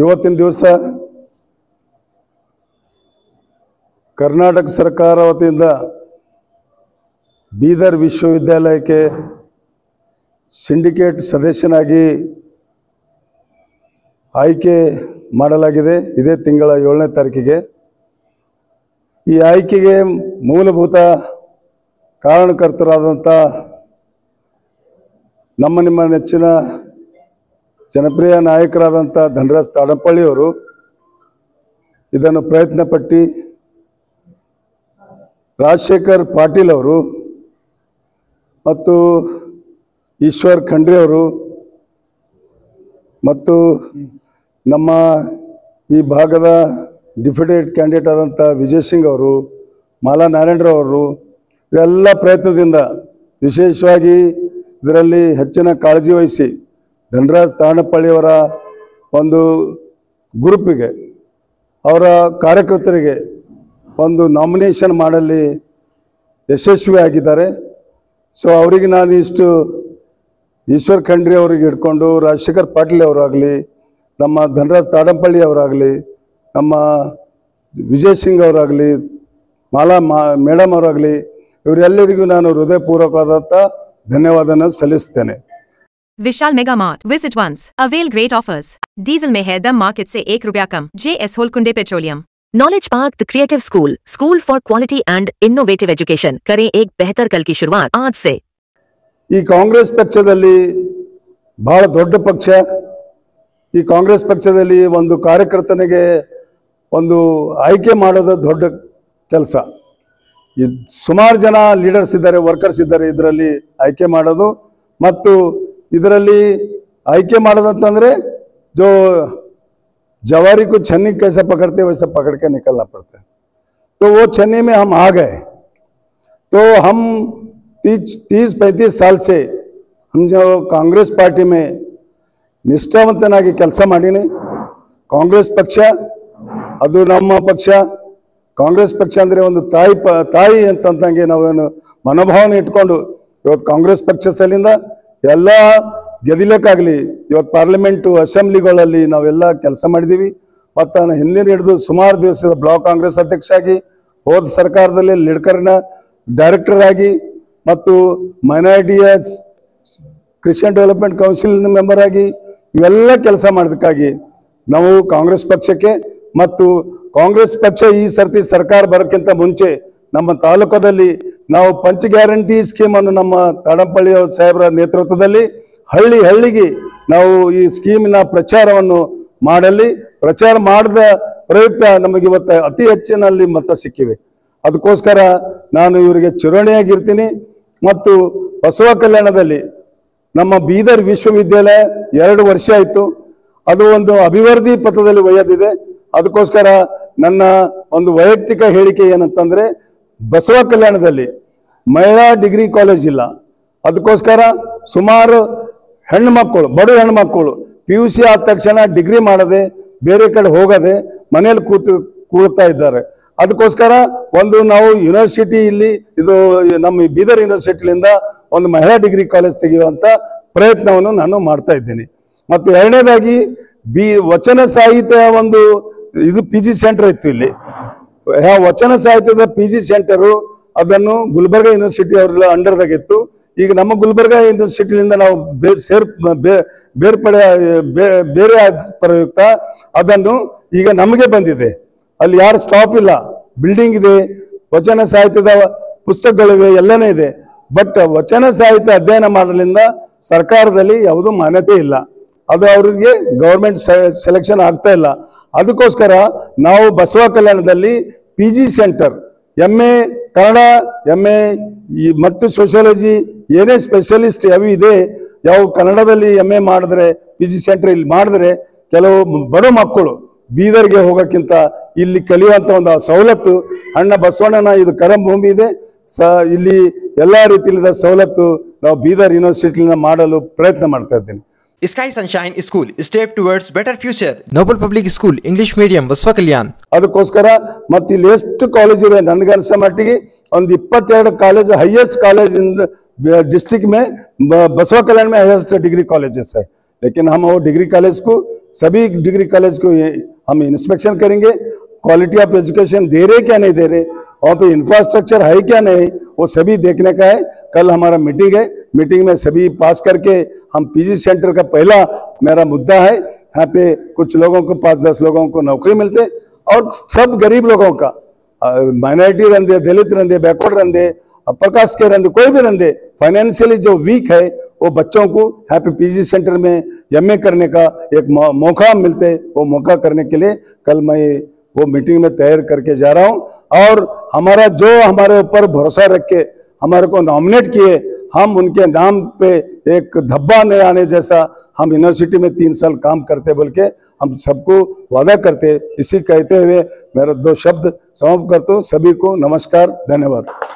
ಇವತ್ತಿನ ದಿವಸ ಕರ್ನಾಟಕ ಸರ್ಕಾರ ವತಿಯಿಂದ ಬೀದರ್ ವಿಶ್ವವಿದ್ಯಾಲಯಕ್ಕೆ ಸಿಂಡಿಕೇಟ್ ಸದಸ್ಯನಾಗಿ ಆಯ್ಕೆ ಮಾಡಲಾಗಿದೆ. ಇದೇ ತಿಂಗಳ 7ನೇ ತಾರೀಕಿಗೆ ಈ ಆಯ್ಕೆಗೆ ಮೂಲಭೂತ ಕಾರಣಕರ್ತರಾದಂಥ ನಿಮ್ಮ ನೆಚ್ಚಿನ ಜನಪ್ರಿಯ ನಾಯಕರಾದಂಥ ಧನರಾಜ್ ತಾಡಂಪಳ್ಳಿ ಅವರು ಇದನ್ನು ಪ್ರಯತ್ನಪಟ್ಟು ರಾಜಶೇಖರ್ ಪಾಟೀಲ್ ಅವರು ಮತ್ತು ಈಶ್ವರ್ ಖಂಡ್ರೆ ಅವರು ಮತ್ತು ನಮ್ಮ ಈ ಭಾಗದ ಡಿಫಿಡೆಂಟ್ ಕ್ಯಾಂಡಿಡೇಟ್ ಆದಂಥ ವಿಜಯ್ ಸಿಂಗ್ ಅವರು, ಮಾಲಾ ನಾರಾಯಣರಾವ್ ಅವರು ಇವೆಲ್ಲ ಪ್ರಯತ್ನದಿಂದ ವಿಶೇಷವಾಗಿ ಇದರಲ್ಲಿ ಹೆಚ್ಚಿನ ಕಾಳಜಿ ವಹಿಸಿ ಧನರಾಜ್ ತಾಡಂಪಳ್ಳಿಯವರ ಒಂದು ಗ್ರೂಪಿಗೆ ಅವರ ಕಾರ್ಯಕರ್ತರಿಗೆ ಒಂದು ನಾಮಿನೇಷನ್ ಮಾಡಲಿ ಯಶಸ್ವಿಯಾಗಿದ್ದಾರೆ. ಸೊ ಅವರಿಗೆ ನಾನು ಇಷ್ಟು ಈಶ್ವರ್ ಖಂಡ್ರೆ ಅವರಿಗೆ ಹಿಡ್ಕೊಂಡು ರಾಜಶೇಖರ್ ಪಾಟೀಲ್ ಅವರಾಗಲಿ, ನಮ್ಮ ಧನರಾಜ್ ತಾಡಂಪಳ್ಳಿ ಅವರಾಗಲಿ, ನಮ್ಮ ವಿಜಯ್ ಸಿಂಗ್ ಅವರಾಗಲಿ, ಮಾಲಾ ಮೇಡಮ್ ಅವರಾಗಲಿ, ಇವರೆಲ್ಲರಿಗೂ ನಾನು ಹೃದಯಪೂರ್ವಕವಾದಂಥ ಧನ್ಯವಾದನ ಸಲ್ಲಿಸ್ತೇನೆ. Vishal mega mart visit once avail great offers. Diesel में है दम मार्केट से ₹1 कम. JS Holkunde petroleum. Knowledge park the creative school for quality and innovative education. करें एक बेहतर कल की शुरुआत आज से. ಈ ಕಾಂಗ್ರೆಸ್ ಪಕ್ಷದಲ್ಲಿ ಬಹಳ ದೊಡ್ಡ ಪಕ್ಷ. ಈ ಕಾಂಗ್ರೆಸ್ ಪಕ್ಷದಲ್ಲಿ ಒಂದು ಕಾರ್ಯಕರ್ತನಿಗೆ ಒಂದು ಆಯ್ಕೆ ಮಾಡೋದು ದೊಡ್ಡ ಕೆಲಸ. ಸುಮಾರು ಜನ ಲೀಡರ್ಸ್ ಇದ್ದಾರೆ, ವರ್ಕರ್ಸ್ ಇದ್ದಾರೆ ಇದರಲ್ಲಿ ಆಯ್ಕೆ ಮಾಡೋದು. ಮತ್ತು ಇದರಲ್ಲಿ ಆಯ್ಕೆ ಮಾಡೋದಂತಂದರೆ जो जवारी को छन्नी कैसे पकड़ते वैसे पकड़ के निकलना पड़ता है. तो वो छन्नी में हम आ गए. तो हम 30-35 साल से हम जो कांग्रेस पार्टी में निष्ठावंतनागी ಕೆಲಸ ಮಾಡೀನಿ. ಕಾಂಗ್ರೆಸ್ ಪಕ್ಷ ಅದು ನಮ್ಮ ಪಕ್ಷ. ಕಾಂಗ್ರೆಸ್ ಪಕ್ಷ ಅಂದರೆ ಒಂದು ತಾಯಿ ಅಂತಂದಂಗೆ ನಾವೇನು ಮನೋಭಾವನೆ ಇಟ್ಕೊಂಡು ಇವತ್ತು ಕಾಂಗ್ರೆಸ್ ಪಕ್ಷ ಸಲಿಂದ ಎಲ್ಲ ಗೆದಿಲಕ್ಕಾಗಲಿ ಇವತ್ತು ಪಾರ್ಲಿಮೆಂಟು ಅಸೆಂಬ್ಲಿಗಳಲ್ಲಿ ನಾವೆಲ್ಲ ಕೆಲಸ ಮಾಡಿದ್ದೀವಿ. ಮತ್ತು ನಾನು ಹಿಂದಿನ ಹಿಡಿದು ಸುಮಾರು ದಿವಸದ ಬ್ಲಾಕ್ ಕಾಂಗ್ರೆಸ್ ಅಧ್ಯಕ್ಷ ಆಗಿ, ಹೋದ ಸರ್ಕಾರದಲ್ಲಿ ಲಿಡ್ಕರ್ನ ಡೈರೆಕ್ಟರ್ ಆಗಿ, ಮತ್ತು ಮೈನಾರಿಟಿಯ ಕ್ರಿಶ್ಚಿಯನ್ ಡೆವಲಪ್ಮೆಂಟ್ ಕೌನ್ಸಿಲ್ನ ಮೆಂಬರ್ ಆಗಿ ಇವೆಲ್ಲ ಕೆಲಸ ಮಾಡೋದಕ್ಕಾಗಿ ನಾವು ಕಾಂಗ್ರೆಸ್ ಪಕ್ಷಕ್ಕೆ ಮತ್ತು ಕಾಂಗ್ರೆಸ್ ಪಕ್ಷ ಈ ಸರ್ತಿ ಸರ್ಕಾರ ಬರೋಕ್ಕಿಂತ ಮುಂಚೆ ನಮ್ಮ ತಾಲೂಕದಲ್ಲಿ ನಾವು ಪಂಚ ಗ್ಯಾರಂಟಿ ಸ್ಕೀಮನ್ನು ನಮ್ಮ ತಾಡಂಪಳ್ಳಿ ಸಾಹೇಬರ ನೇತೃತ್ವದಲ್ಲಿ ಹಳ್ಳಿಗೆ ನಾವು ಈ ಸ್ಕೀಮಿನ ಪ್ರಚಾರವನ್ನು ಮಾಡಲಿ. ಪ್ರಚಾರ ಮಾಡಿದ ಪ್ರಯುಕ್ತ ನಮಗೆ ಇವತ್ತು ಅತಿ ಹೆಚ್ಚಿನಲ್ಲಿ ಮತ ಸಿಕ್ಕಿವೆ. ಅದಕ್ಕೋಸ್ಕರ ನಾನು ಇವರಿಗೆ ಚಿರೋಣಿಯಾಗಿರ್ತೀನಿ. ಮತ್ತು ಬಸವ ಕಲ್ಯಾಣದಲ್ಲಿ ನಮ್ಮ ಬೀದರ್ ವಿಶ್ವವಿದ್ಯಾಲಯ 2 ವರ್ಷ ಆಯಿತು, ಅದು ಒಂದು ಅಭಿವೃದ್ಧಿ ಪಥದಲ್ಲಿ ಒಯ್ಯದಿದೆ. ಅದಕ್ಕೋಸ್ಕರ ನನ್ನ ಒಂದು ವೈಯಕ್ತಿಕ ಹೇಳಿಕೆ ಏನಂತಂದರೆ, ಬಸವ ಕಲ್ಯಾಣದಲ್ಲಿ ಮಹಿಳಾ ಡಿಗ್ರಿ ಕಾಲೇಜ್ ಇಲ್ಲ. ಅದಕ್ಕೋಸ್ಕರ ಸುಮಾರು ಹೆಣ್ಣುಮಕ್ಕಳು, ಬಡ ಹೆಣ್ಣುಮಕ್ಕಳು PUC ಆದ ತಕ್ಷಣ ಡಿಗ್ರಿ ಮಾಡದೆ ಬೇರೆ ಕಡೆ ಹೋಗದೆ ಮನೇಲಿ ಕೂಡ್ತಾ ಇದ್ದಾರೆ. ಅದಕ್ಕೋಸ್ಕರ ಒಂದು ನಾವು ಯೂನಿವರ್ಸಿಟಿ ಇಲ್ಲಿ ಇದು ನಮ್ಮ ಬೀದರ್ ಯೂನಿವರ್ಸಿಟಿಲಿಂದ ಒಂದು ಮಹಿಳಾ ಡಿಗ್ರಿ ಕಾಲೇಜ್ ತೆಗೆಯುವಂಥ ಪ್ರಯತ್ನವನ್ನು ನಾನು ಮಾಡ್ತಾ ಇದ್ದೀನಿ. ಮತ್ತು ಎರಡನೇದಾಗಿ ವಚನ ಸಾಹಿತ್ಯ ಒಂದು ಇದು PG ಸೆಂಟರ್ ಇತ್ತು ಇಲ್ಲಿ. ವಚನ ಸಾಹಿತ್ಯದ PG ಸೆಂಟರು ಅದನ್ನು ಗುಲ್ಬರ್ಗ ಯೂನಿವರ್ಸಿಟಿ ಅವರ ಅಂಡರ್ದಾಗಿತ್ತು. ಈಗ ನಮ್ಮ ಗುಲ್ಬರ್ಗ ಯೂನಿವರ್ಸಿಟಿಯಿಂದ ನಾವು ಬೇರೆ ಪ್ರಯುಕ್ತ ಅದನ್ನು ಈಗ ನಮಗೆ ಬಂದಿದೆ. ಅಲ್ಲಿ ಯಾರು ಸ್ಟಾಫ್ ಇಲ್ಲ, ಬಿಲ್ಡಿಂಗ್ ಇದೆ, ವಚನ ಸಾಹಿತ್ಯದ ಪುಸ್ತಕಗಳಿವೆ, ಎಲ್ಲನೇ ಇದೆ. ಬಟ್ ವಚನ ಸಾಹಿತ್ಯ ಅಧ್ಯಯನ ಮಾಡಲಿಂದ ಸರ್ಕಾರದಲ್ಲಿ ಯಾವುದೂ ಮಾನ್ಯತೆ ಇಲ್ಲ. ಅದು ಅವರಿಗೆ ಗೌರ್ಮೆಂಟ್ ಸೆಲೆಕ್ಷನ್ ಆಗ್ತಾ ಇಲ್ಲ. ಅದಕ್ಕೋಸ್ಕರ ನಾವು ಬಸವ ಕಲ್ಯಾಣದಲ್ಲಿ PG centre MA Kannada, MA ಮತ್ತು ಸೋಷಿಯಾಲಜಿ ಏನೇ ಸ್ಪೆಷಲಿಸ್ಟ್ ಯಾವ ಇದೆ, ಯಾವ ಕನ್ನಡದಲ್ಲಿ MA ಮಾಡಿದ್ರೆ PG ಸೆಂಟರ್ ಇಲ್ಲಿ ಮಾಡಿದ್ರೆ ಕೆಲವು ಬಡ ಮಕ್ಕಳು ಬೀದರ್ಗೆ ಹೋಗೋಕ್ಕಿಂತ ಇಲ್ಲಿ ಕಲಿಯುವಂಥ ಒಂದು ಸವಲತ್ತು ಅಣ್ಣ ಬಸವಣ್ಣನ ಇದು ಕರಂಭೂಮಿ ಇದೆ. ಇಲ್ಲಿ ಎಲ್ಲ ರೀತಿಯ ಸವಲತ್ತು ನಾವು ಬೀದರ್ ಯೂನಿವರ್ಸಿಟಿಯಿಂದ ಮಾಡಲು ಪ್ರಯತ್ನ ಮಾಡ್ತಾ ಇದ್ದೀನಿ. Sky Sunshine School, step towards better future. Noble Public School, English Medium, Basava ಕಲ್ಯಾಣ. ಅದಕ್ಕೋಸ್ಕರ ಮತ್ತು ಇಲ್ಲಿ ಎಷ್ಟು ಕಾಲೇಜ್ ಇವೆ ನನಗನ್ಸೋ ಮಟ್ಟಿಗೆ ಒಂದು 22 college, highest college in district में बसवा कल्याण में हाईएस्ट डिग्री कॉलेजेस है. लेकिन हम वो डिग्री कॉलेज को सभी डिग्री कॉलेज को हम इंस्पेक्शन करेंगे, क्वालिटी ऑफ एजुकेशन दे रहे क्या नहीं दे रहे, और पे इंफ्रास्ट्रक्चर है क्या नहीं, वो सभी देखने का है। कल हमारा मीटिंग है, मीटिंग में सभी पास करके हम पीजी सेंटर का पहला मेरा मुद्दा है, यहाँ पे कुछ लोगों को 5-10 लोगों को नौकरी मिलते और सब गरीब लोगों का, माइनॉरिटी रंदे, दलित रंदे, बैकवर्ड रंदे, अपर कास्ट के रंदे, कोई भी रंदे, फाइनेंशियली जो वीक है वो बच्चों को यहाँ पे पीजी सेंटर में एमए करने का एक मौका मिलते, वो मौका करने के लिए कल मैं वो मीटिंग में तैयार करके जा रहा हूँ। और हमारा जो हमारे ऊपर भरोसा रख के हमारे को नॉमिनेट किए, हम उनके नाम पे एक धब्बा नहीं आने जैसा हम यूनिवर्सिटी में 3 साल काम करते बोल के हम सबको वादा करते। इसी कहते हुए मेरा 2 शब्द समाप्त करता हूँ। सभी को नमस्कार, धन्यवाद।